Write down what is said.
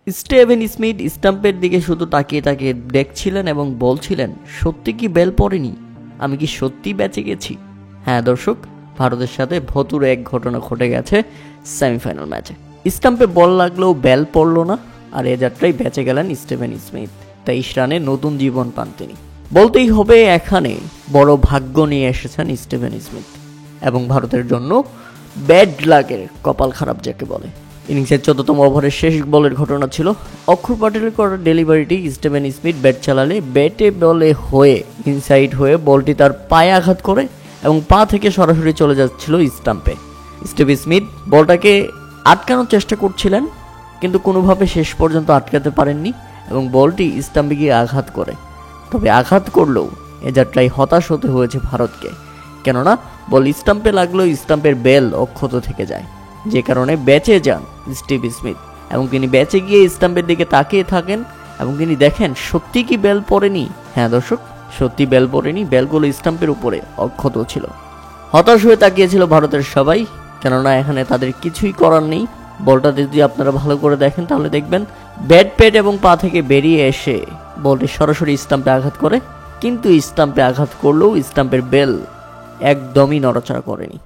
Steven Smith স্টাম্পের দিকে শুধু তাকিয়ে তাকিয়ে দেখছিলেন এবং বলছিলেন, সত্যি কি বেল পড়েনি? আমি কি সত্যি বেঁচে গেছি? হ্যাঁ দর্শক, ভারতের সাথে ভতুরে এক ঘটনা ঘটে গেছে সেমিফাইনাল ম্যাচে। স্টাম্পে বল লাগলেও বেল পড়ল না, আর এ যাত্রায় বেঁচে গেলেন স্টিভেন স্মিথ। 23 রানে নতুন জীবন পান তিনি। বলতেই হবে এখানে বড় ভাগ্য নিয়ে এসেছেন স্টিভেন স্মিথ, এবং ভারতের জন্য ব্যাড লাকের কপাল খারাপ যাকে বলে। ইনিংসের 14তম ওভারের শেষ বলের ঘটনা ছিল। অক্ষর প্যাটেলের করা ডেলিভারিটি স্টিভেন স্মিথ ব্যাট চালালে ব্যাটে বলে হয়ে ইনসাইড হয়ে বলটি তার পায়ে আঘাত করে এবং পা থেকে সরাসরি চলে যাচ্ছিল স্টাম্পে। স্টিভেন স্মিথ বলটাকে আটকানোর চেষ্টা করছিলেন, কিন্তু কোনোভাবে শেষ পর্যন্ত আটকাতে পারেননি এবং বলটি স্টাম্পে গিয়ে আঘাত করে। তবে আঘাত করলেও এ যাত্রায় হতাশ হতে হয়েছে ভারতকে, কেননা বল স্টাম্পে লাগলেও স্টাম্পের বেল অক্ষত থেকে যায়, যে কারণে বেঁচে যান স্টিভ স্মিথ। এবং তিনি বেঁচে গিয়ে স্টাম্পের দিকে তাকিয়ে থাকেন এবং তিনি দেখেন সত্যি কি বেল পড়েনি। হ্যাঁ দর্শক, সত্যি বেল পড়েনি, বেলগুলো স্টাম্পের উপরে অক্ষত ছিল। হতাশ হয়ে তাকিয়েছিল ভারতের সবাই, কেননা এখানে তাদের কিছুই করার নেই। বলটা যদি আপনারা ভালো করে দেখেন তাহলে দেখবেন ব্যাট প্যাড এবং পা থেকে বেরিয়ে এসে বলটি সরাসরি স্টাম্পে আঘাত করে, কিন্তু স্টাম্পে আঘাত করলেও স্টাম্পের বেল একদমই নড়াচড়া করেনি।